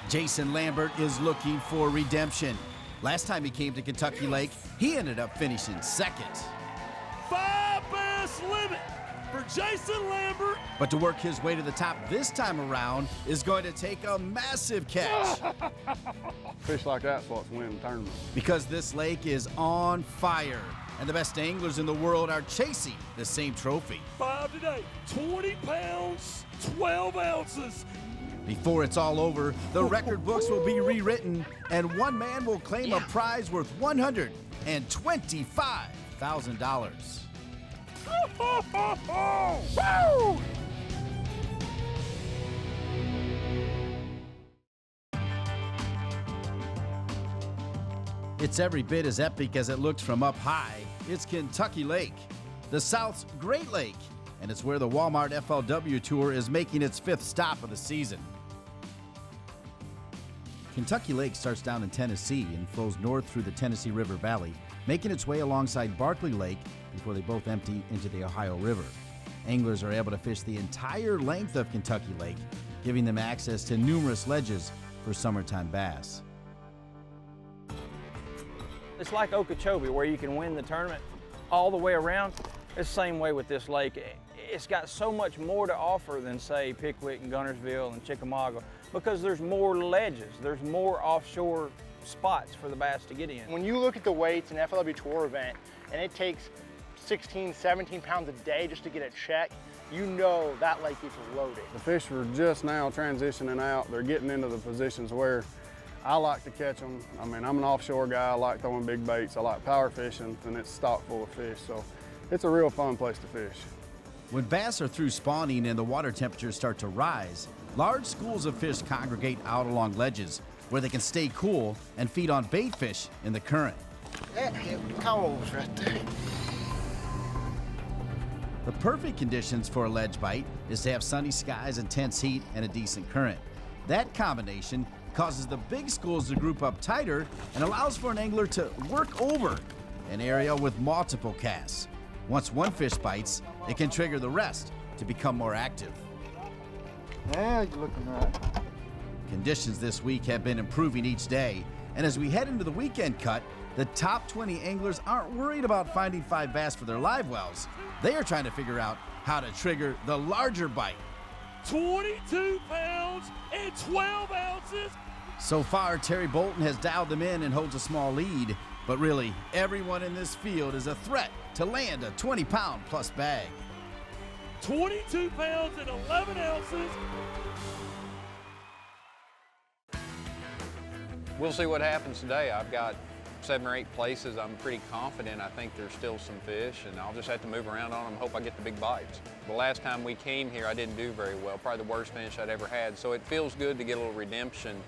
Jason Lambert is looking for redemption. Last time he came to Kentucky Lake, he ended up finishing second. 5 bass limit for Jason Lambert. But to work his way to the top this time around is going to take a massive catch. Fish like that's what's winning tournaments. Because this lake is on fire, and the best anglers in the world are chasing the same trophy. 5 today, 20 pounds, 12 ounces. Before it's all over, the record books will be rewritten, and one man will claim a prize worth $125,000. Woo! It's every bit as epic as it looks from up high. It's Kentucky Lake, the South's Great Lake, and it's where the Walmart FLW Tour is making its 5th stop of the season. Kentucky Lake starts down in Tennessee and flows north through the Tennessee River Valley, making its way alongside Barkley Lake before they both empty into the Ohio River. Anglers are able to fish the entire length of Kentucky Lake, giving them access to numerous ledges for summertime bass. It's like Okeechobee, where you can win the tournament all the way around. It's the same way with this lake. It's got so much more to offer than, say, Pickwick and Guntersville and Chickamauga, because there's more ledges, there's more offshore spots for the bass to get in. When you look at the weights in an FLW Tour event, and it takes 16, 17 pounds a day just to get a check, you know that lake is loaded. The fish are just now transitioning out. They're getting into the positions where I like to catch them. I mean, I'm an offshore guy. I like throwing big baits. I like power fishing, and it's stocked full of fish. So it's a real fun place to fish. When bass are through spawning and the water temperatures start to rise, large schools of fish congregate out along ledges where they can stay cool and feed on bait fish in the current. That hit coals right there. The perfect conditions for a ledge bite is to have sunny skies, intense heat, and a decent current. That combination causes the big schools to group up tighter and allows for an angler to work over an area with multiple casts. Once one fish bites, it can trigger the rest to become more active. Yeah, you're looking right. Conditions this week have been improving each day, and as we head into the weekend cut, the top 20 anglers aren't worried about finding 5 bass for their live wells. They are trying to figure out how to trigger the larger bite. 22 pounds and 12 ounces. So far, Terry Bolton has dialed them in and holds a small lead, but really, everyone in this field is a threat to land a 20-pound plus bag. 22 pounds and 11 ounces. We'll see what happens today. I've got 7 or 8 places I'm pretty confident. I think there's still some fish, and I'll just have to move around on them and hope I get the big bites. The last time we came here, I didn't do very well, probably the worst finish I'd ever had, so it feels good to get a little redemption.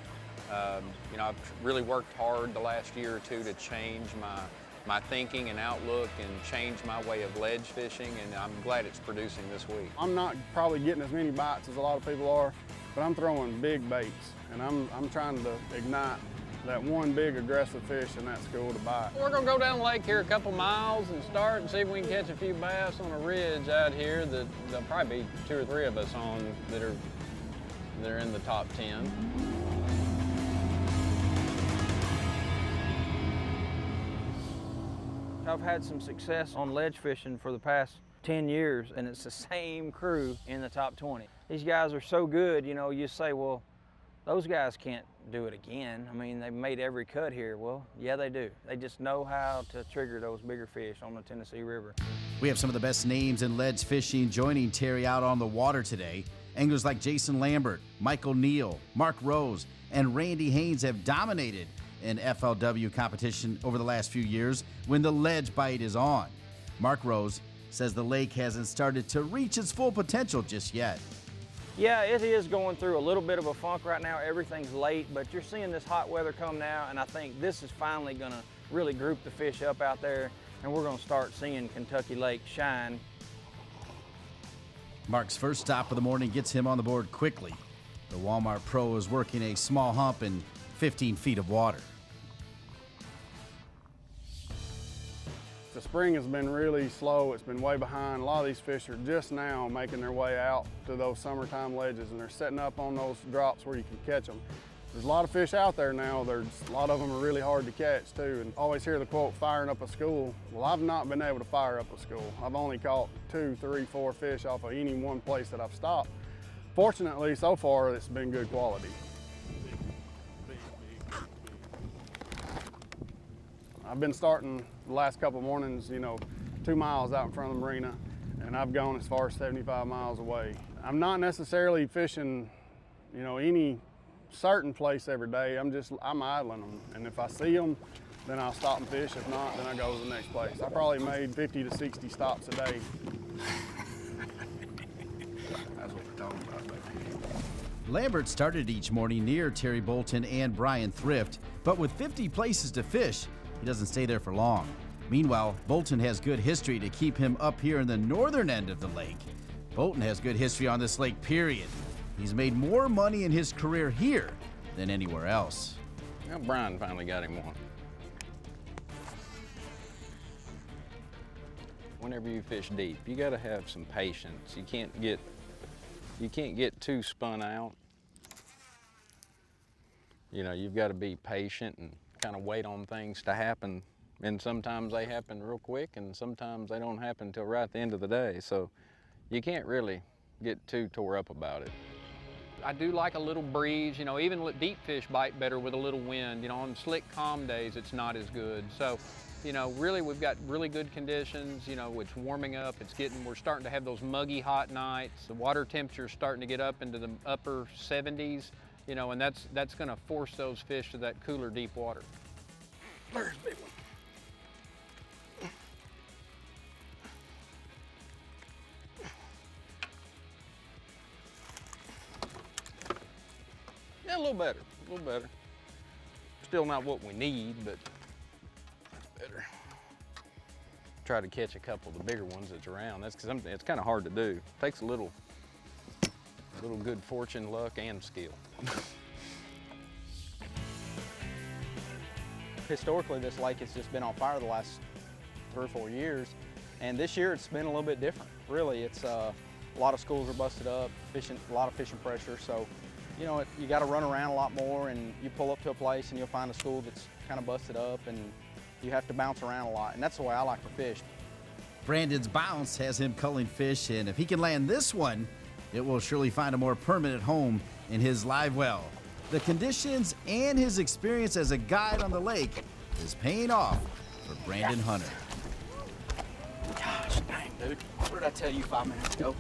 You know, I've really worked hard the last year or two to change my thinking and outlook and change my way of ledge fishing, and I'm glad it's producing this week. I'm not probably getting as many bites as a lot of people are, but I'm throwing big baits, and I'm trying to ignite that one big aggressive fish in that school to bite. We're gonna go down the lake here a couple miles and start and see if we can catch a few bass on a ridge out here that there'll probably be 2 or 3 of us on that are in the top 10. I've had some success on ledge fishing for the past 10 years, and it's the same crew in the top 20. These guys are so good, you know, you say, well, those guys can't do it again. I mean, they've made every cut here. Well, yeah, they do. They just know how to trigger those bigger fish on the Tennessee River. We have some of the best names in ledge fishing joining Terry out on the water today. Anglers like Jason Lambert, Michael Neal, Mark Rose, and Randy Haynes have dominated in FLW competition over the last few years when the ledge bite is on. Mark Rose says the lake hasn't started to reach its full potential just yet. Yeah, it is going through a little bit of a funk right now. Everything's late, but you're seeing this hot weather come now, and I think this is finally gonna really group the fish up out there, and we're gonna start seeing Kentucky Lake shine. Mark's first stop of the morning gets him on the board quickly. The Walmart Pro is working a small hump in 15 feet of water. The spring has been really slow. It's been way behind. A lot of these fish are just now making their way out to those summertime ledges, and they're setting up on those drops where you can catch them. There's a lot of fish out there now. There's a lot of them are really hard to catch too. And I always hear the quote, firing up a school. Well, I've not been able to fire up a school. I've only caught 2, 3, 4 fish off of any one place that I've stopped. Fortunately, so far, it's been good quality. I've been starting the last couple mornings, 2 miles out in front of the marina, and I've gone as far as 75 miles away. I'm not necessarily fishing, any certain place every day. I'm idling them, and if I see them, then I'll stop and fish. If not, then I go to the next place. I probably made 50 to 60 stops a day. That's what we're talking about, baby. Lambert started each morning near Terry Bolton and Brian Thrift, but with 50 places to fish, he doesn't stay there for long. Meanwhile, Bolton has good history to keep him up here in the northern end of the lake. Bolton has good history on this lake, period. He's made more money in his career here than anywhere else. Now Brian finally got him one. Whenever you fish deep, you got to have some patience. You can't get too spun out. You've got to be patient and kind of wait on things to happen. And sometimes they happen real quick, and sometimes they don't happen until right at the end of the day. So you can't really get too tore up about it. I do like a little breeze, even deep fish bite better with a little wind. On slick, calm days, it's not as good. So, really we've got really good conditions. It's warming up, we're starting to have those muggy hot nights. The water temperature's starting to get up into the upper 70s, and that's gonna force those fish to that cooler, deep water. There's a big one. Yeah, a little better. Still not what we need, but that's better. Try to catch a couple of the bigger ones that's around. That's because it's kind of hard to do. It takes a little good fortune, luck, and skill. Historically, this lake has just been on fire the last 3 or 4 years, and this year it's been a little bit different. Really, it's a lot of schools are busted up, a lot of fishing pressure, so you got to run around a lot more, and you pull up to a place and you'll find a school that's kind of busted up, and you have to bounce around a lot, and that's the way I like to fish. Brandon's bounce has him culling fish, and if he can land this one, it will surely find a more permanent home in his live well. The conditions and his experience as a guide on the lake is paying off for Brandon Hunter. Gosh dang, dude. What did I tell you 5 minutes ago?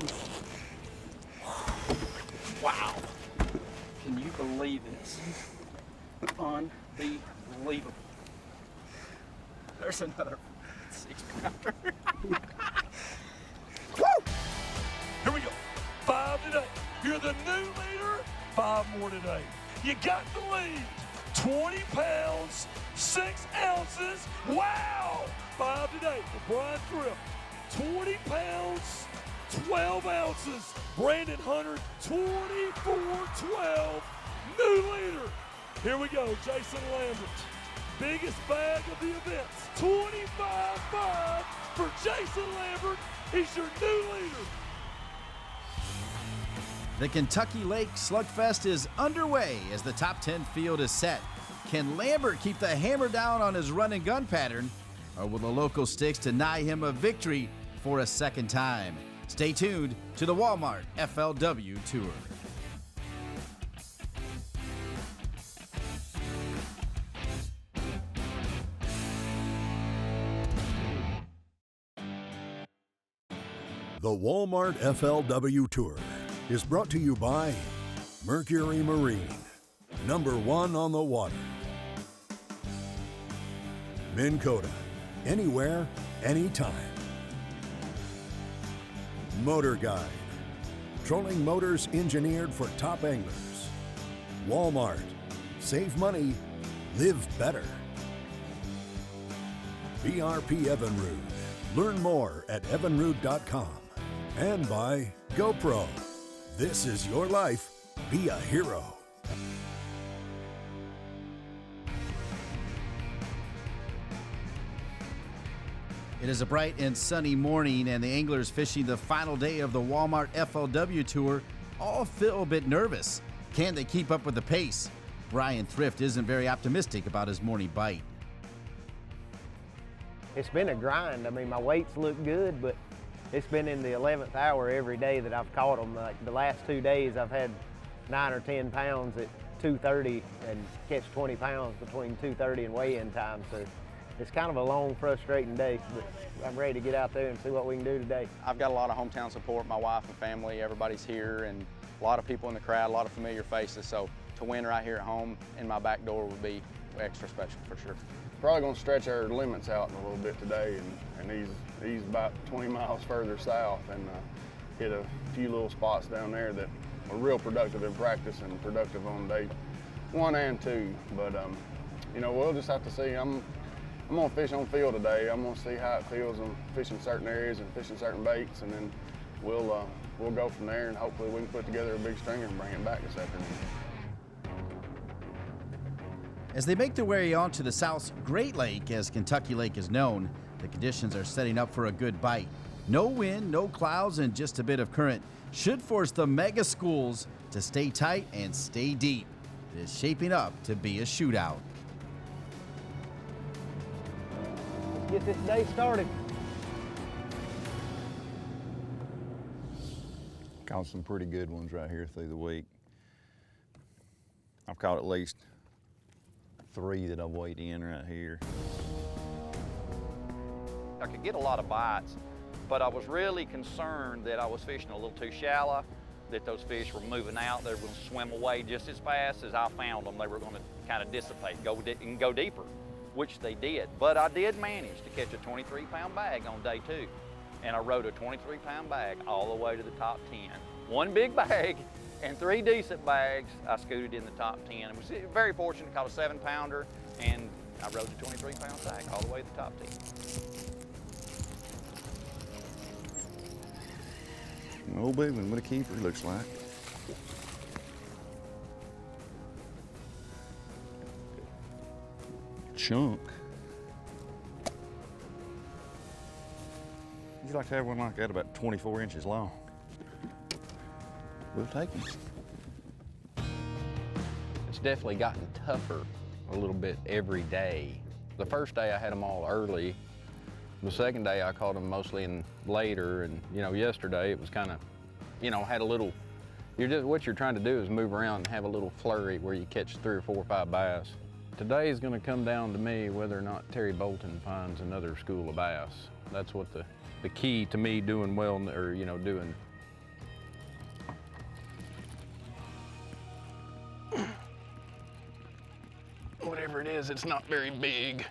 Wow. Can you believe this? Unbelievable. There's another 6-pounder. Woo! Here we go. 5 today. You're the new leader. 5 more today. You got the lead. 20 pounds, 6 ounces. Wow! 5 today for Brian Thrift. 20 pounds, 12 ounces. Brandon Hunter, 24-12. New leader. Here we go, Jason Lambert. Biggest bag of the events, 25.5 for Jason Lambert. He's your new leader. The Kentucky Lake Slugfest is underway as the top 10 field is set. Can Lambert keep the hammer down on his run and gun pattern, or will the local sticks deny him a victory for a second time? Stay tuned to the Walmart FLW Tour. The Walmart FLW Tour is brought to you by Mercury Marine, #1 on the water. MINN KOTA, anywhere, anytime. MotorGuide, trolling motors engineered for top anglers. Walmart, save money, live better. BRP Evinrude, learn more at evinrude.com. And by GoPro, this is your life, be a hero. It is a bright and sunny morning, and the anglers fishing the final day of the Walmart FLW Tour all feel a bit nervous. Can they keep up with the pace? Brian Thrift isn't very optimistic about his morning bite. It's been a grind. I mean, my weights look good, but it's been in the 11th hour every day that I've caught them. Like the last 2 days, I've had 9 or 10 pounds at 2:30 and catch 20 pounds between 2:30 and weigh-in time. So it's kind of a long, frustrating day, but I'm ready to get out there and see what we can do today. I've got a lot of hometown support, my wife and family, everybody's here, and a lot of people in the crowd, a lot of familiar faces. So to win right here at home in my back door would be extra special for sure. Probably going to stretch our limits out in a little bit today, and he's about 20 miles further south, and hit a few little spots down there that were real productive in practice and productive on day 1 and 2. But you know, we'll just have to see. I'm going to fish on field today. I'm going to see how it feels on fishing certain areas and fishing certain baits, and then we'll go from there, and hopefully we can put together a big stringer and bring it back this afternoon. As they make their way onto the South's Great Lake, as Kentucky Lake is known, the conditions are setting up for a good bite. No wind, no clouds, and just a bit of current should force the mega schools to stay tight and stay deep. It is shaping up to be a shootout. Let's get this day started. Caught some pretty good ones right here through the week. I've caught at least 3 that I've weighed in right here. I could get a lot of bites, but I was really concerned that I was fishing a little too shallow, that those fish were moving out. They were going to swim away just as fast as I found them. They were going to kind of dissipate and go deeper, which they did. But I did manage to catch a 23-pound bag on day 2, and I rode a 23-pound bag all the way to the top 10. 1 big bag and 3 decent bags, I scooted in the top 10. I was very fortunate, caught a 7-pounder, and I rode the 23-pound bag all the way to the top 10. An old big one with a keeper, looks like. Chunk. You'd like to have one like that about 24 inches long. We'll take them. It's definitely gotten tougher a little bit every day. The first day I had them all early. The second day I caught them mostly in later, and you know, yesterday it was kind of, you know, had a little, what you're trying to do is move around and have a little flurry where you catch 3 or 4 or 5 bass. Today is going to come down to me whether or not Terry Bolton finds another school of bass. That's what the key to me doing well, or you know, doing. Whatever it is, it's not very big.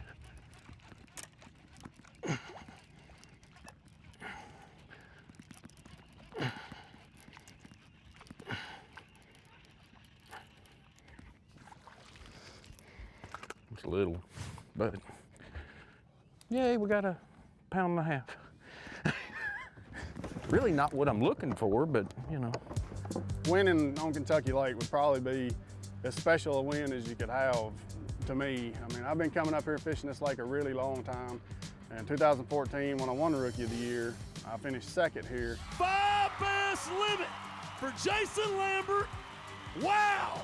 It's little, but yay, we got a 1.5 pounds. Really not what I'm looking for, but you know. Winning on Kentucky Lake would probably be as special a win as you could have to me. I mean, I've been coming up here fishing this lake a really long time. In 2014, when I won the Rookie of the Year, I finished 2nd here. 5 bass limit for Jason Lambert. Wow!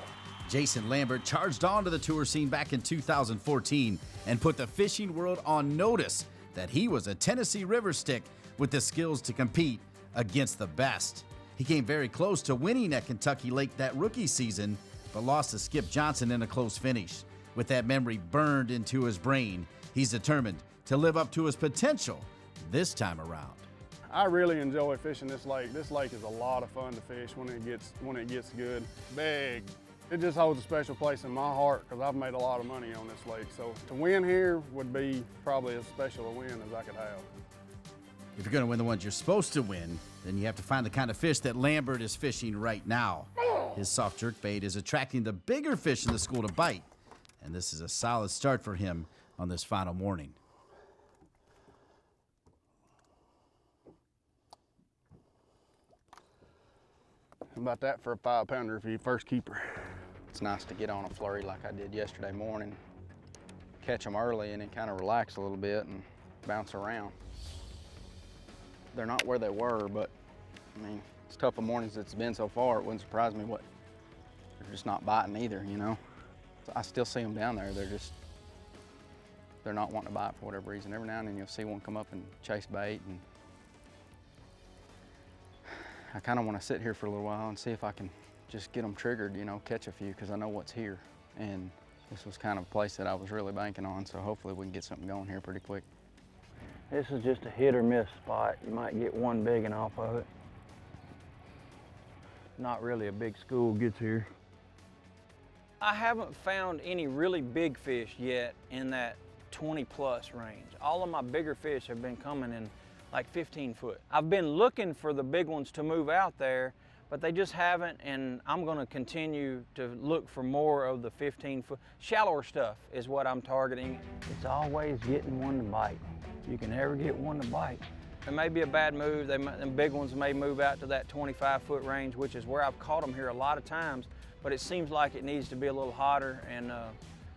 Jason Lambert charged onto the tour scene back in 2014 and put the fishing world on notice that he was a Tennessee River stick with the skills to compete against the best. He came very close to winning at Kentucky Lake that rookie season, but lost to Skip Johnson in a close finish. With that memory burned into his brain, he's determined to live up to his potential this time around. I really enjoy fishing this lake. This lake is a lot of fun to fish when it gets good. Big. It just holds a special place in my heart because I've made a lot of money on this lake. So to win here would be probably as special a win as I could have. If you're going to win the ones you're supposed to win, then you have to find the kind of fish that Lambert is fishing right now. His soft jerkbait is attracting the bigger fish in the school to bite, and this is a solid start for him on this final morning. How about that for a 5-pounder for your first keeper? It's nice to get on a flurry like I did yesterday morning, catch them early and then kind of relax a little bit and bounce around. They're not where they were, but I mean, as tough a morning as it's been so far, it wouldn't surprise me what they're just not biting either, you know. I still see them down there. They're not wanting to bite for whatever reason. Every now and then you'll see one come up and chase bait, and I kind of want to sit here for a little while and see if I can just get them triggered, you know, catch a few, because I know what's here. And this was kind of a place that I was really banking on, so hopefully we can get something going here pretty quick. This is just a hit or miss spot. You might get one big one off of it. Not really a big school gets here. I haven't found any really big fish yet in that 20+ range. All of my bigger fish have been coming in like 15 foot. I've been looking for the big ones to move out there, but they just haven't, and I'm gonna continue to look for more of the 15 foot. Shallower stuff is what I'm targeting. It's always getting one to bite. You can never get one to bite. It may be a bad move. Them big ones may move out to that 25-foot range, which is where I've caught them here a lot of times, but it seems like it needs to be a little hotter, and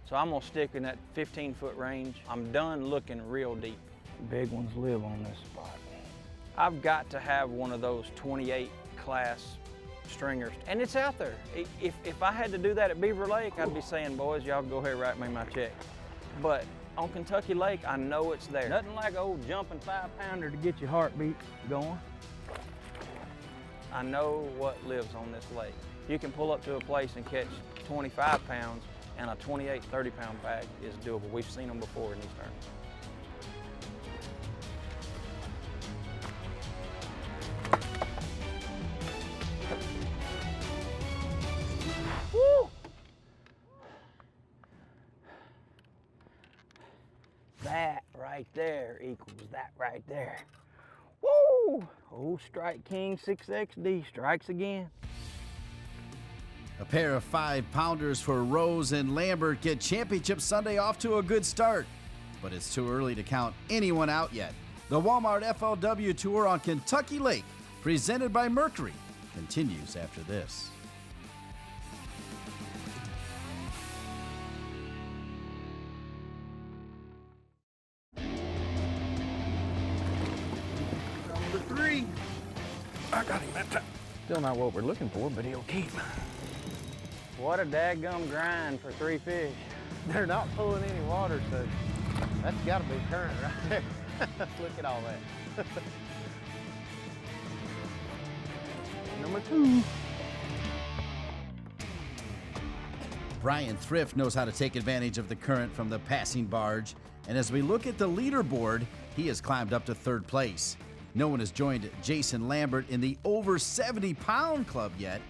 so I'm gonna stick in that 15-foot range. I'm done looking real deep. Big ones live on this spot. I've got to have one of those 28 class stringers, and it's out there. If I had to do that at Beaver Lake, I'd be saying, boys, y'all go ahead and write me my check. But on Kentucky Lake, I know it's there. Nothing like old jumping 5-pounder to get your heartbeat going. I know what lives on this lake. You can pull up to a place and catch 25 pounds, and a 28, 30-pound bag is doable. We've seen them before in these tournaments. Woo! That right there equals that right there. Woo! Old Strike King 6XD strikes again. A pair of 5-pounders for Rose and Lambert get Championship Sunday off to a good start, but it's too early to count anyone out yet. The Walmart FLW Tour on Kentucky Lake, presented by Mercury, continues after this. Number 3. I got him that time. Still not what we're looking for, but he'll keep. What a dadgum grind for 3 fish. They're not pulling any water, so that's got to be current right there. Look at all that. Number 2. Brian Thrift knows how to take advantage of the current from the passing barge, and as we look at the leaderboard, he has climbed up to 3rd place. No one has joined Jason Lambert in the over 70-pound club yet,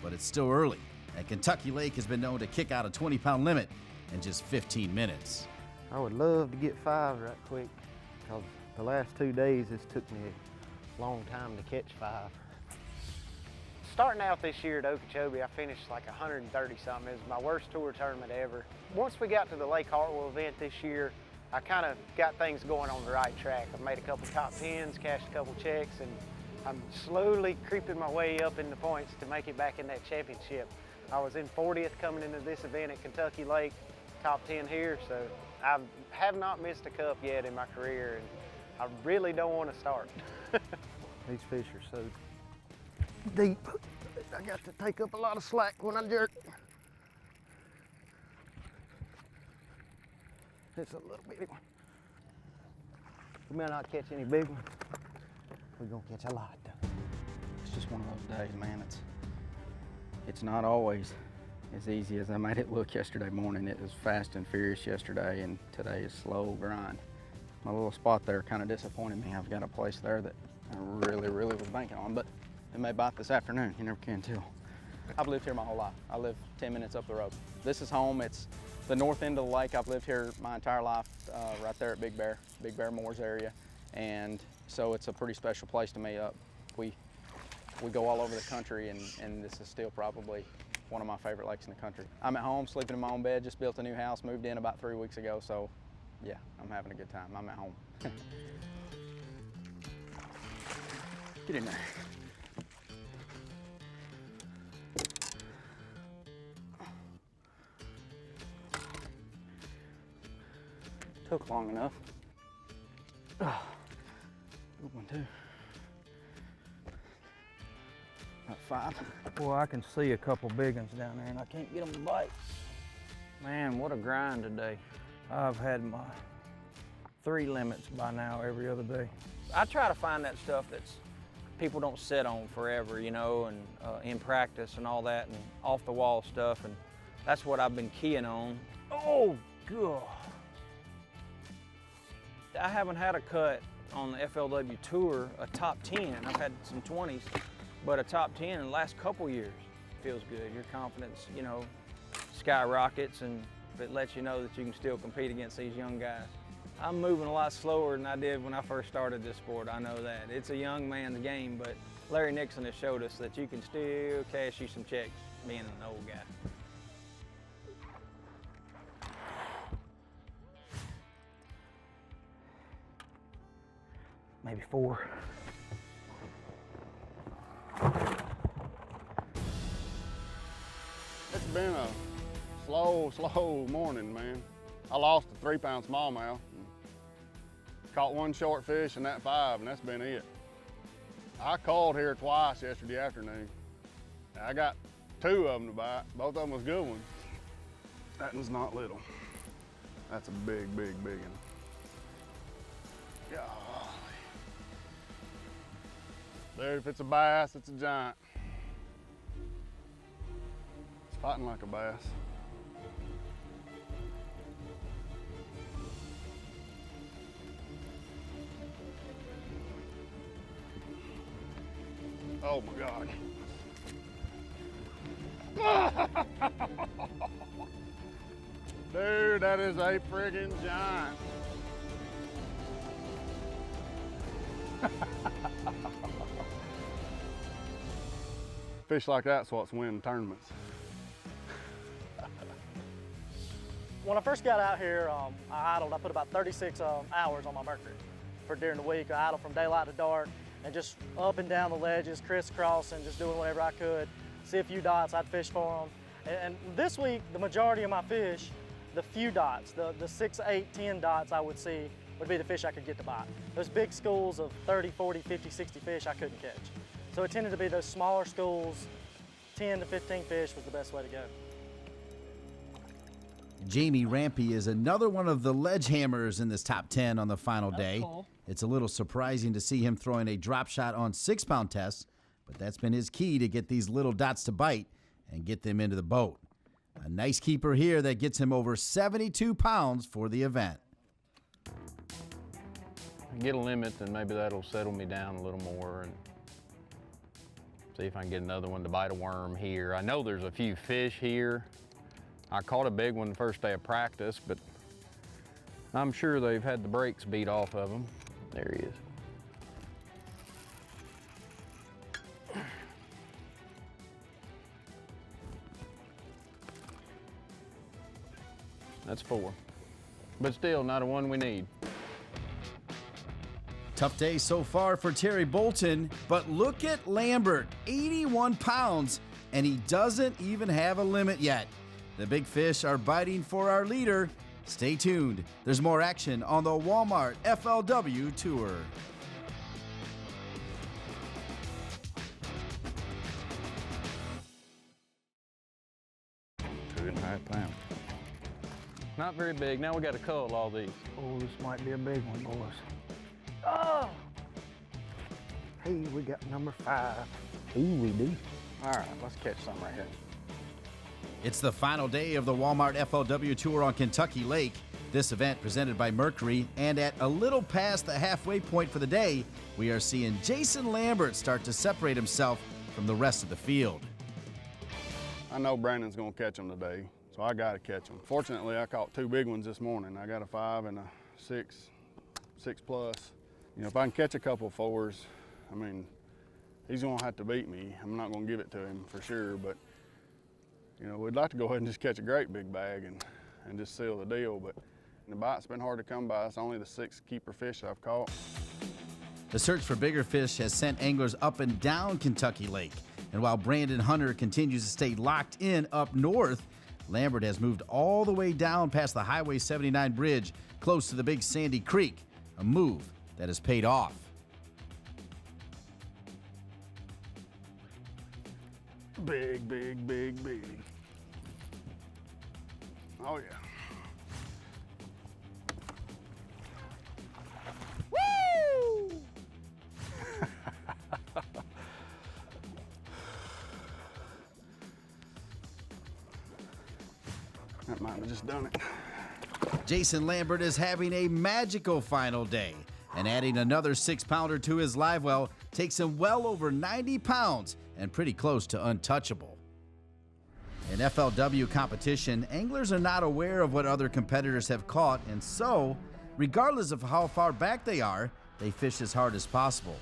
but it's still early, and Kentucky Lake has been known to kick out a 20-pound limit in just 15 minutes. I would love to get 5 right quick, because the last 2 days it's took me a long time to catch 5. Starting out this year at Okeechobee, I finished like 130-something. It was my worst tour tournament ever. Once we got to the Lake Hartwell event this year, I kind of got things going on the right track. I made a couple top 10s, cashed a couple checks, and I'm slowly creeping my way up in the points to make it back in that championship. I was in 40th coming into this event at Kentucky Lake, top 10 here, so I have not missed a cup yet in my career, and I really don't want to start. These fish are so deep. I got to take up a lot of slack when I jerk. It's a little bitty one. We may not catch any big ones. We're gonna catch a lot though. It's just one of those days, man. It's not always as easy as I made it look yesterday morning. It was fast and furious yesterday, and today is slow grind. My little spot there kind of disappointed me. I've got a place there that I really was banking on, but it may bite this afternoon. You never can tell. I've lived here my whole life. I live 10 minutes up the road. This is home. It's the north end of the lake. I've lived here my entire life, right there at Big Bear Moors area, and so it's a pretty special place to me. We go all over the country, and this is still probably one of my favorite lakes in the country. I'm at home, sleeping in my own bed, just built a new house, moved in about 3 weeks ago, so yeah, I'm having a good time. I'm at home. Get in there. Took long enough. Oh, good one too. About 5. Boy, I can see a couple big ones down there, and I can't get them to bite. Man, what a grind today. I've had my 3 limits by now every other day. I try to find that stuff that's people don't sit on forever, you know, and in practice and all that, and off the wall stuff, and that's what I've been keying on. Oh, God. I haven't had a cut on the FLW Tour, a top 10. I've had some 20s, but a top 10 in the last couple years feels good. Your confidence, you know, skyrockets, and it lets you know that you can still compete against these young guys. I'm moving a lot slower than I did when I first started this sport, I know that. It's a young man's game, but Larry Nixon has showed us that you can still cash you some checks being an old guy. Maybe 4. It's been a slow morning, man. I lost a 3-pound smallmouth. Caught 1 short fish and that 5, and that's been it. I called here twice yesterday afternoon. I got 2 of them to bite. Both of them was good ones. That one's not little. That's a big one. Golly. Dude, if it's a bass, it's a giant. It's fighting like a bass. Oh my God. Dude, that is a friggin' giant. Fish like that's what's winning tournaments. When I first got out here, I idled. I put about 36 hours on my Mercury for during the week. I idled from daylight to dark and just up and down the ledges, crisscrossing, just doing whatever I could. See a few dots, I'd fish for them. And this week, the majority of my fish, the few dots, the 6, 8, 10 dots I would see would be the fish I could get to bite. Those big schools of 30, 40, 50, 60 fish I couldn't catch. So it tended to be those smaller schools, 10 to 15 fish was the best way to go. Jamie Rampy is another one of the ledge hammers in this top 10 on the final day. Cool. It's a little surprising to see him throwing a drop shot on 6-pound tests, but that's been his key to get these little dots to bite and get them into the boat. A nice keeper here that gets him over 72 pounds for the event. Get a limit, then maybe that'll settle me down a little more and see if I can get another one to bite a worm here. I know there's a few fish here. I caught a big one the first day of practice, but I'm sure they've had the brakes beat off of them. There he is. That's 4, but still not a one we need. Tough day so far for Terry Bolton, but look at Lambert, 81 pounds, and he doesn't even have a limit yet. The big fish are biting for our leader. Stay tuned. There's more action on the Walmart FLW Tour. 2.5 pounds. Not very big. Now we got to cull all these. Oh, this might be a big one, boys. Oh! Hey, we got number 5. Ooh, we do. All right, let's catch some right here. It's the final day of the Walmart FLW Tour on Kentucky Lake. This event presented by Mercury, and at a little past the halfway point for the day, we are seeing Jason Lambert start to separate himself from the rest of the field. I know Brandon's gonna catch them today, so I gotta catch them. Fortunately, I caught 2 big ones this morning. I got a 5 and a 6 plus. You know, if I can catch a couple 4s, I mean, he's gonna have to beat me. I'm not gonna give it to him for sure, but you know, we'd like to go ahead and just catch a great big bag and just seal the deal, but the bite's been hard to come by. It's only the 6 keeper fish I've caught. The search for bigger fish has sent anglers up and down Kentucky Lake. And while Brandon Hunter continues to stay locked in up north, Lambert has moved all the way down past the Highway 79 bridge, close to the Big Sandy Creek, a move that has paid off. Big. Oh yeah. Woo! That might have just done it. Jason Lambert is having a magical final day, and adding another 6-pounder to his live well takes him well over 90 pounds and pretty close to untouchable. In FLW competition, anglers are not aware of what other competitors have caught, and so, regardless of how far back they are, they fish as hard as possible.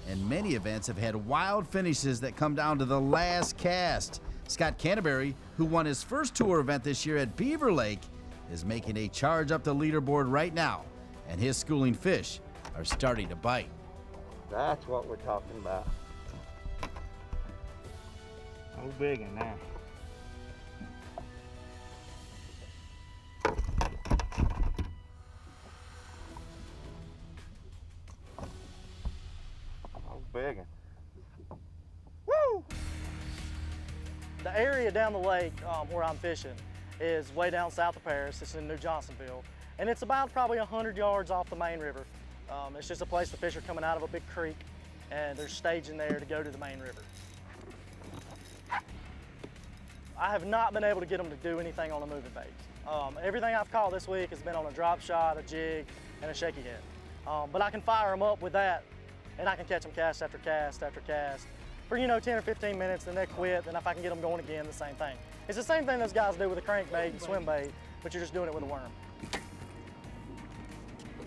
And many events have had wild finishes that come down to the last cast. Scott Canterbury, who won his first tour event this year at Beaver Lake, is making a charge up the leaderboard right now, and his schooling fish are starting to bite. That's what we're talking about. No big in there. No big in. Woo! The area down the lake where I'm fishing is way down south of Paris. It's in New Johnsonville, and it's about probably 100 yards off the main river. It's just a place the fish are coming out of a big creek, and they're staging there to go to the main river. I have not been able to get them to do anything on a moving bait. Everything I've caught this week has been on a drop shot, a jig, and a shaky head. But I can fire them up with that, and I can catch them cast after cast after cast for, 10 or 15 minutes, then they quit. Then if I can get them going again, the same thing. It's the same thing those guys do with a crankbait and swim bait, but you're just doing it with a worm.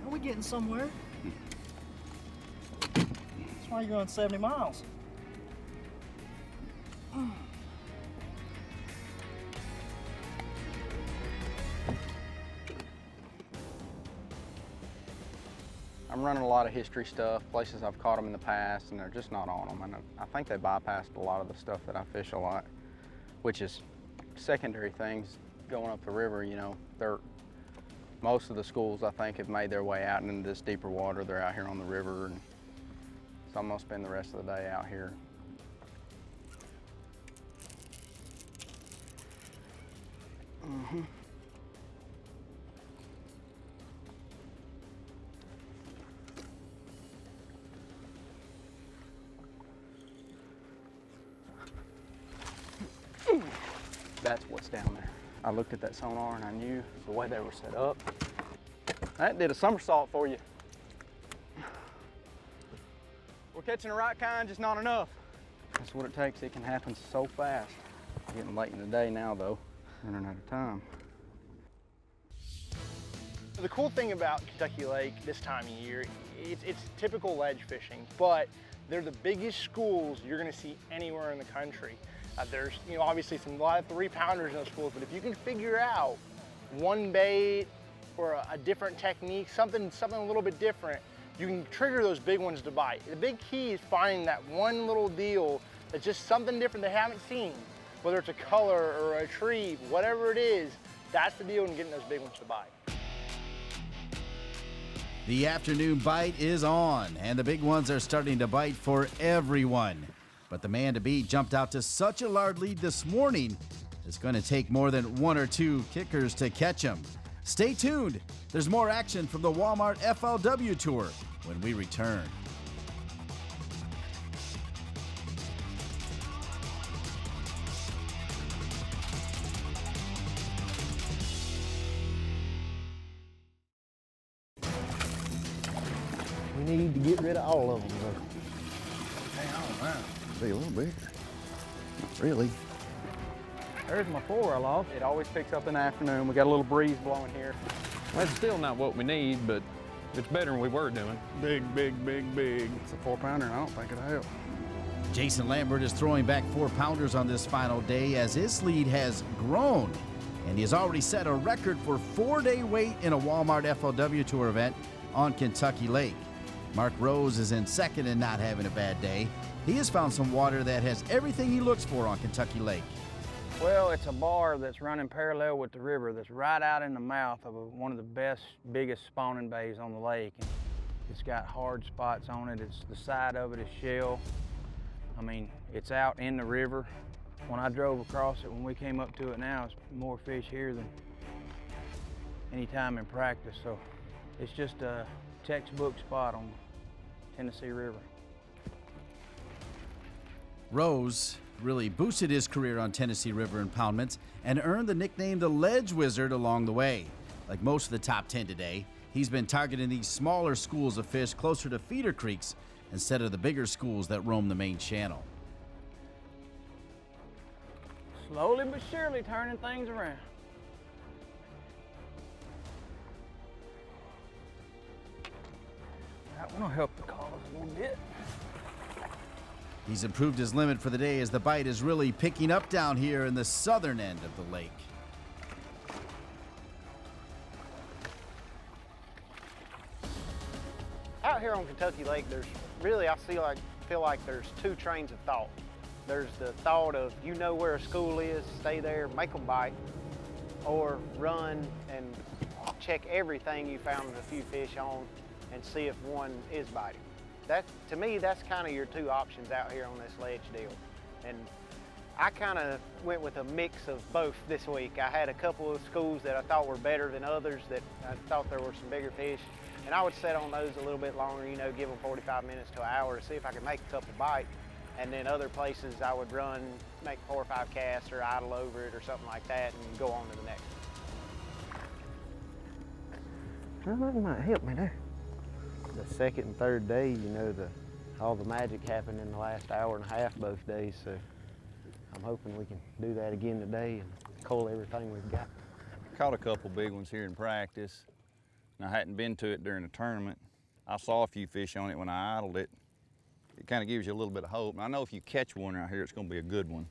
Are we getting somewhere? That's why you're going 70 miles. I'm running a lot of history stuff, places I've caught them in the past, and they're just not on them. And I think they bypassed a lot of the stuff that I fish a lot, which is secondary things going up the river. Most of the schools, I think, have made their way out into this deeper water. They're out here on the river, and so I'm gonna spend the rest of the day out here. That's what's down there. I looked at that sonar and I knew the way they were set up. That did a somersault for you. We're catching the right kind, just not enough. That's what it takes. It can happen so fast. Getting late in the day now though, running out of time. The cool thing about Kentucky Lake this time of year, it's typical ledge fishing, but they're the biggest schools you're gonna see anywhere in the country. There's, obviously a lot of 3-pounders in those schools, but if you can figure out one bait or a different technique, something a little bit different, you can trigger those big ones to bite. The big key is finding that one little deal that's just something different they haven't seen, whether it's a color or a tree, whatever it is, that's the deal in getting those big ones to bite. The afternoon bite is on, and the big ones are starting to bite for everyone. But the man to beat jumped out to such a large lead this morning, it's going to take more than 1 or 2 kickers to catch him. Stay tuned. There's more action from the Walmart FLW Tour when we return. We need to get rid of all of them, though. Be a little bigger. Not really. There's my 4 I lost. It always picks up in the afternoon. We got a little breeze blowing here. That's still not what we need, but it's better than we were doing. Big, big, big, big. It's a 4-pounder, and I don't think it'll help. Jason Lambert is throwing back 4-pounders on this final day as his lead has grown, and he has already set a record for 4-day weight in a Walmart FLW Tour event on Kentucky Lake. Mark Rose is in second and not having a bad day. He has found some water that has everything he looks for on Kentucky Lake. Well, it's a bar that's running parallel with the river that's right out in the mouth of one of the biggest spawning bays on the lake. And it's got hard spots on it. The side of it is shell. I mean, it's out in the river. When I drove across it, when we came up to it now, it's more fish here than anytime in practice. So it's just a textbook spot on Tennessee River. Rose really boosted his career on Tennessee River impoundments and earned the nickname the Ledge Wizard along the way. Like most of the top 10 today, he's been targeting these smaller schools of fish closer to feeder creeks instead of the bigger schools that roam the main channel. Slowly but surely turning things around. That one will help the cause a little bit. He's improved his limit for the day as the bite is really picking up down here in the southern end of the lake. Out here on Kentucky Lake, there's really, I feel like there's two trains of thought. There's the thought of, you know where a school is, stay there, make them bite, or run and check everything you found a few fish on and see if one is biting. To me, that's kind of your two options out here on this ledge deal. And I kind of went with a mix of both this week. I had a couple of schools that I thought were better than others, that I thought there were some bigger fish. And I would set on those a little bit longer, you know, give them 45 minutes to an hour to see if I could make a couple bites. And then other places I would run, make 4 or 5 casts or idle over it or something like that and go on to the next one. Well, that might help me there. The second and third day, you know, all the magic happened in the last hour and a half both days, so I'm hoping we can do that again today and cull everything we've got. Caught a couple big ones here in practice, and I hadn't been to it during the tournament. I saw a few fish on it when I idled it. It kind of gives you a little bit of hope. And I know if you catch one out here, it's going to be a good one.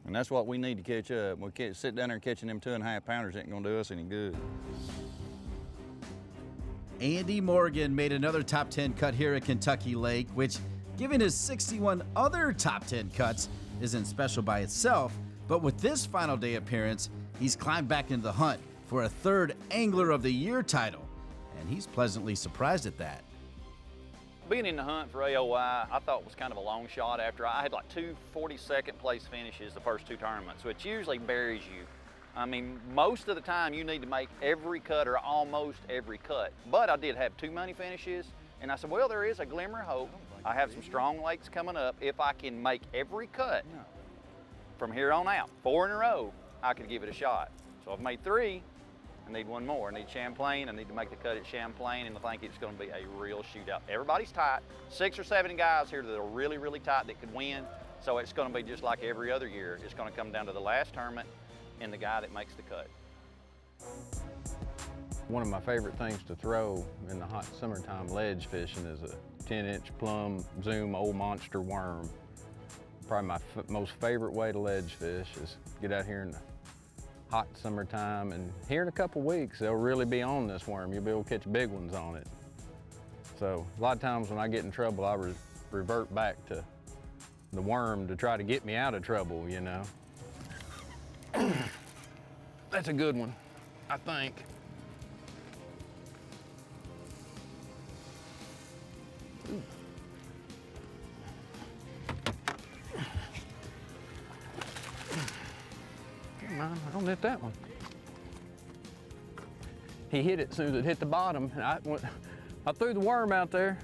And that's what we need to catch up. We can't sit down there catching them 2.5 pounders ain't going to do us any good. Andy Morgan made another top 10 cut here at Kentucky Lake, which, given his 61 other top 10 cuts, isn't special by itself. But with this final day appearance, he's climbed back into the hunt for a 3rd Angler of the Year title. And he's pleasantly surprised at that. Being in the hunt for AOY, I thought was kind of a long shot after I had like 2 42nd place finishes the first 2 tournaments, which usually buries you. I mean, most of the time you need to make every cut or almost every cut. But I did have 2 money finishes, and I said, well, there is a glimmer of hope. I have some strong lakes coming up. If I can make every cut from here on out, 4 in a row, I could give it a shot. So I've made 3. I need 1 more. I need Champlain. I need to make the cut at Champlain, and I think it's going to be a real shootout. Everybody's tight. 6 or 7 guys here that are really, really tight that could win. So it's going to be just like every other year. It's going to come down to the last tournament and the guy that makes the cut. One of my favorite things to throw in the hot summertime ledge fishing is a 10-inch plumb zoom old monster worm. Probably my most favorite way to ledge fish is get out here in the hot summertime, and here in a couple weeks they'll really be on this worm. You'll be able to catch big ones on it. So a lot of times when I get in trouble, I revert back to the worm to try to get me out of trouble, you know. That's a good one, I think. Ooh. Come on, I don't hit that one. He hit it as soon as it hit the bottom, and I threw the worm out there,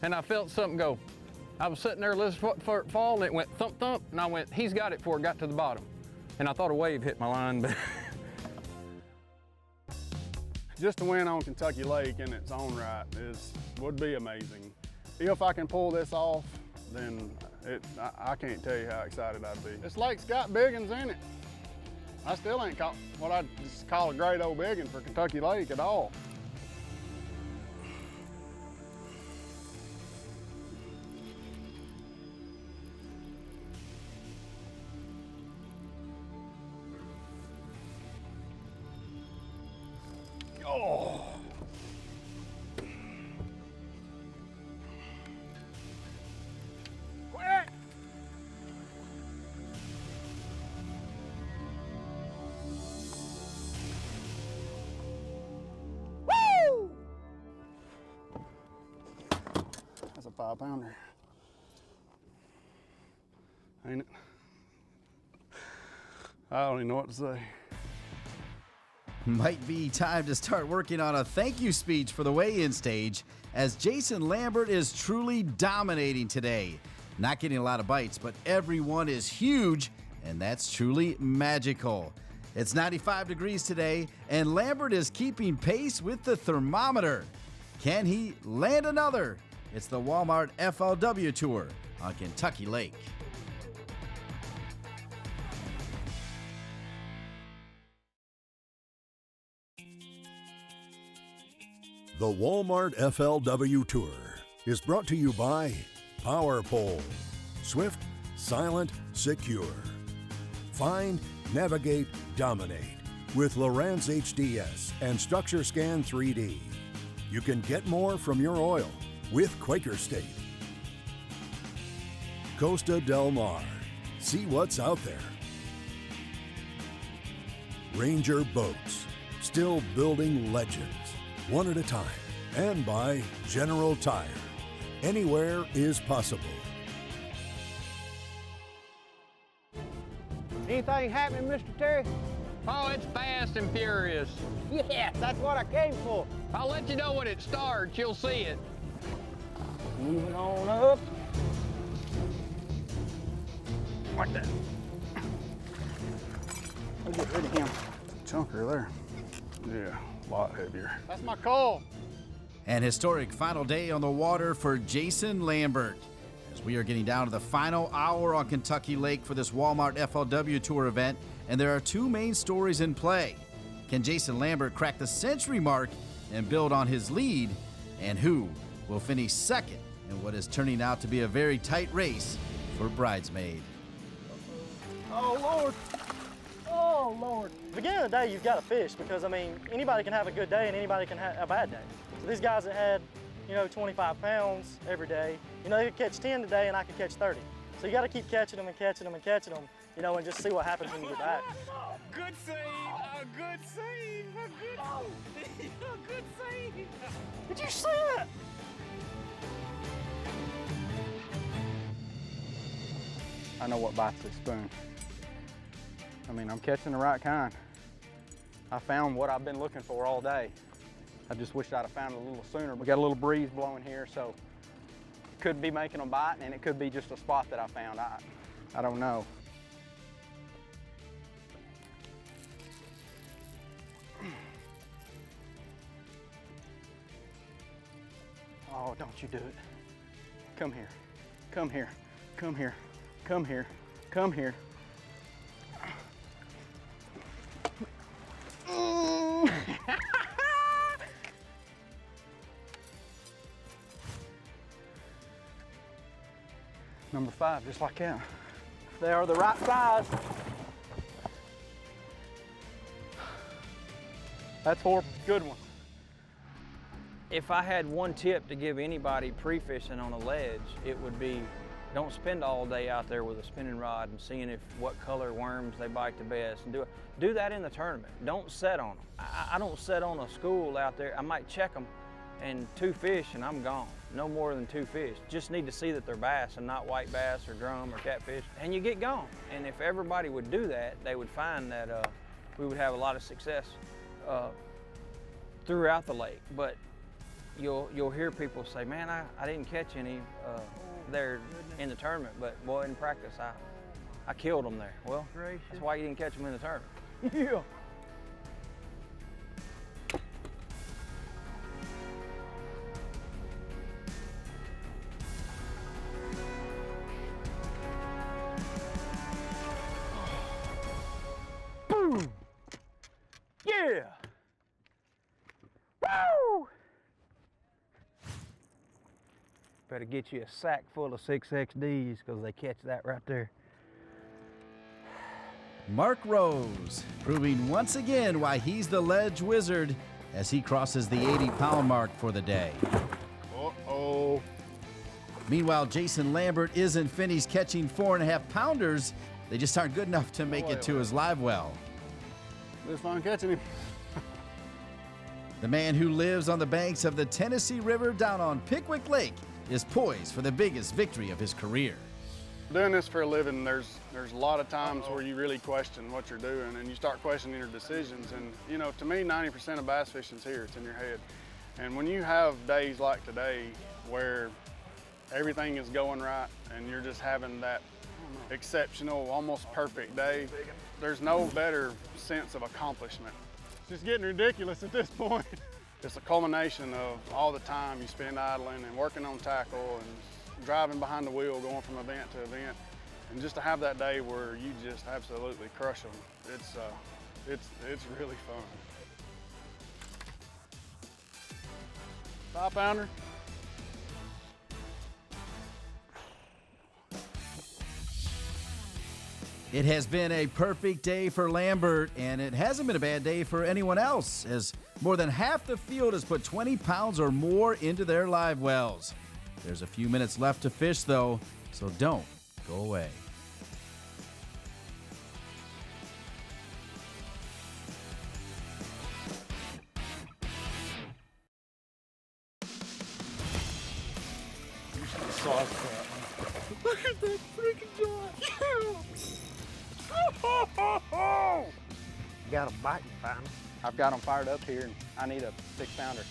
and I felt something go. I was sitting there listening for it fall, and it went thump, thump, and I went, he's got it before it got to the bottom. And I thought a wave hit my line, but. Just to win on Kentucky Lake in its own right would be amazing. If I can pull this off, then I can't tell you how excited I'd be. This lake's got big ones in it. I still ain't caught what I'd just call a great old big one for Kentucky Lake at all. Oh. Woo! That's a 5-pounder. Ain't it? I don't even know what to say. Might be time to start working on a thank you speech for the weigh-in stage, as Jason Lambert is truly dominating today. Not getting a lot of bites, but everyone is huge, and that's truly magical. It's 95 degrees today, and Lambert is keeping pace with the thermometer. Can he land another? It's the Walmart FLW Tour on Kentucky Lake. The Walmart FLW Tour is brought to you by Power Pole. Swift, silent, secure. Find, navigate, dominate with LOWRANCE HDS and Structure Scan 3D. You can get more from your oil with Quaker State. Costa Del Mar. See what's out there. Ranger Boats. Still building legends, one at a time. And by General Tire. Anywhere is possible. Anything happening, Mr. Terry? Oh, it's fast and furious. Yes, that's what I came for. I'll let you know when it starts. You'll see it. Moving on up. Like that. I'll get rid of him. Chunker there. Yeah, a lot heavier. That's my call. An historic final day on the water for Jason Lambert, as we are getting down to the final hour on Kentucky Lake for this Walmart FLW Tour event, and there are two main stories in play. Can Jason Lambert crack the century mark and build on his lead? And who will finish second in what is turning out to be a very tight race for Bridesmaid? Oh, Lord. Oh, Lord. At the beginning of the day, you've got to fish because, I mean, anybody can have a good day and anybody can have a bad day. So these guys that had, 25 pounds every day, they could catch 10 today and I could catch 30. So you got to keep catching them and catching them and catching them, and just see what happens when you get back. Good save, a good save, a good save. Did you see that? I know what bites this spoon. I mean, I'm catching the right kind. I found what I've been looking for all day. I just wish I'd have found it a little sooner. We got a little breeze blowing here, so it could be making them bite, and it could be just a spot that I found. I don't know. Oh, don't you do it. Come here, come here, come here, come here, come here. Number 5, just like that. They are the right size. That's 4 good ones. If I had one tip to give anybody pre-fishing on a ledge, it would be don't spend all day out there with a spinning rod and seeing what color worms they bite the best. And do that in the tournament. Don't set on them. I don't set on a school out there. I might check them and 2 fish and I'm gone. No more than 2 fish. Just need to see that they're bass and not white bass or drum or catfish, and you get gone. And if everybody would do that, they would find that we would have a lot of success throughout the lake. But you'll hear people say, man, I didn't catch any there in the tournament, but boy, in practice, I killed them there. Well, that's why you didn't catch them in the tournament. Yeah. Boom! Yeah! Woo! Better get you a sack full of 6XDs because they catch that right there. Mark Rose, proving once again why he's the ledge wizard as he crosses the 80-pound mark for the day. Uh-oh. Meanwhile, Jason Lambert isn't finished catching 4.5-pounders. They just aren't good enough to make it to his live well. It was fun catching him. The man who lives on the banks of the Tennessee River down on Pickwick Lake is poised for the biggest victory of his career. Doing this for a living, there's a lot of times where you really question what you're doing and you start questioning your decisions. And you know, to me, 90% of bass fishing's here, it's in your head. And when you have days like today where everything is going right and you're just having that exceptional, almost perfect day, there's no better sense of accomplishment. It's just getting ridiculous at this point. It's a culmination of all the time you spend idling and working on tackle and driving behind the wheel, going from event to event. And just to have that day where you just absolutely crush them, it's really fun. 5-pounder. It has been a perfect day for Lambert, and it hasn't been a bad day for anyone else, as more than half the field has put 20 pounds or more into their live wells. There's a few minutes left to fish, though, so don't go away. Look at that freaking giant! Got a biting finally. I've got them fired up here, and I need a 6-pounder.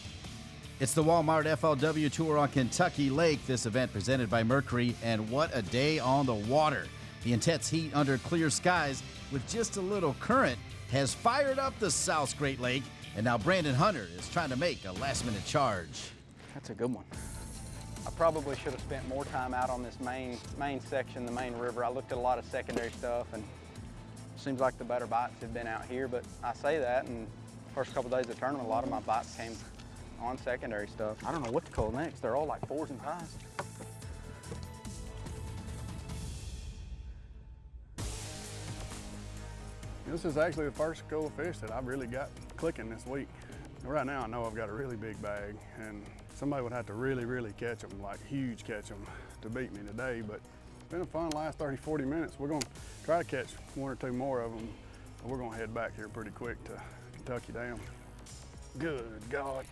It's the Walmart FLW Tour on Kentucky Lake. This event presented by Mercury, and what a day on the water. The intense heat under clear skies with just a little current has fired up the South Great Lake, and now Brandon Hunter is trying to make a last-minute charge. That's a good one. I probably should have spent more time out on this main section, the main river. I looked at a lot of secondary stuff, and it seems like the better bites have been out here, but I say that, and the first couple days of the tournament, a lot of my bites came on secondary stuff. I don't know what to call next. They're all like 4s and 5s. This is actually the first school of fish that I've really got clicking this week. Right now I know I've got a really big bag, and somebody would have to really catch them, like huge catch them, to beat me today, but it's been a fun last 30-40 minutes. We're gonna try to catch 1 or 2 more of them, but we're gonna head back here pretty quick to Kentucky Dam. Good God.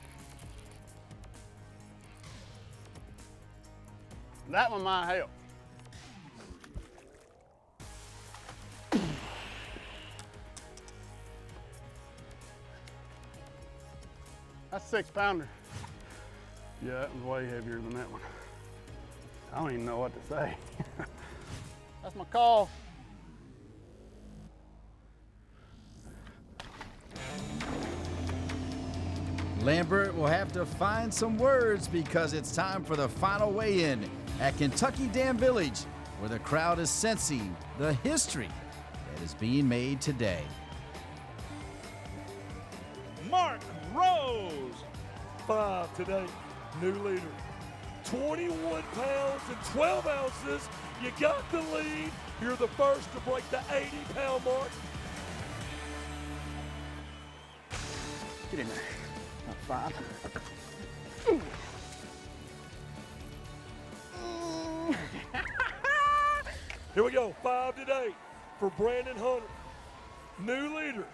That one might help. That's a 6-pounder. Yeah, that was way heavier than that one. I don't even know what to say. That's my call. Lambert will have to find some words because it's time for the final weigh-in at Kentucky Dam Village, where the crowd is sensing the history that is being made today. Mark Rose, 5 today, new leader. 21 pounds and 12 ounces. You got the lead. You're the first to break the 80-pound mark. Get in there. 5. Here we go, 5 today for Brandon Hunter. New leader,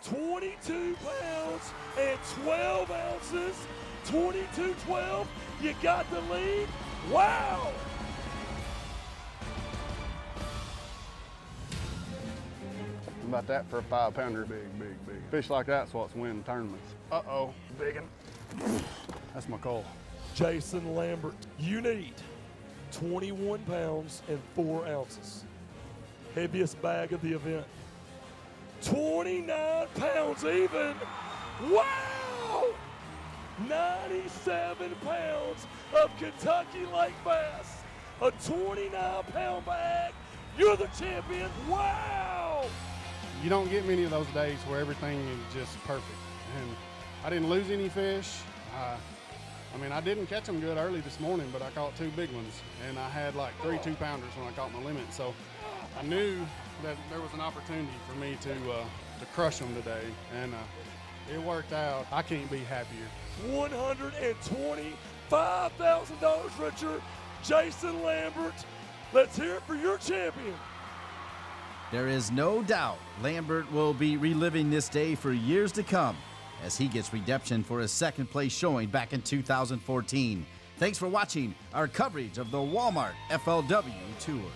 22 pounds and 12 ounces. 22-12, you got the lead. Wow! How about that for a 5-pounder? Big. Fish like that's what's winning tournaments. Uh-oh, big one. That's my call. Jason Lambert, you need 21 pounds and 4 ounces. Heaviest bag of the event. 29 pounds even. Wow! 97 pounds of Kentucky Lake bass. A 29-pound bag. You're the champion. Wow! You don't get many of those days where everything is just perfect. And I didn't lose any fish. I mean, I didn't catch them good early this morning, but I caught 2 big ones. And I had like 3 2-pounders when I caught my limit. So I knew that there was an opportunity for me to crush them today. And it worked out. I can't be happier. $125,000 richer, Jason Lambert. Let's hear it for your champion. There is no doubt Lambert will be reliving this day for years to come as he gets redemption for his second place showing back in 2014. Thanks for watching our coverage of the Walmart FLW Tour.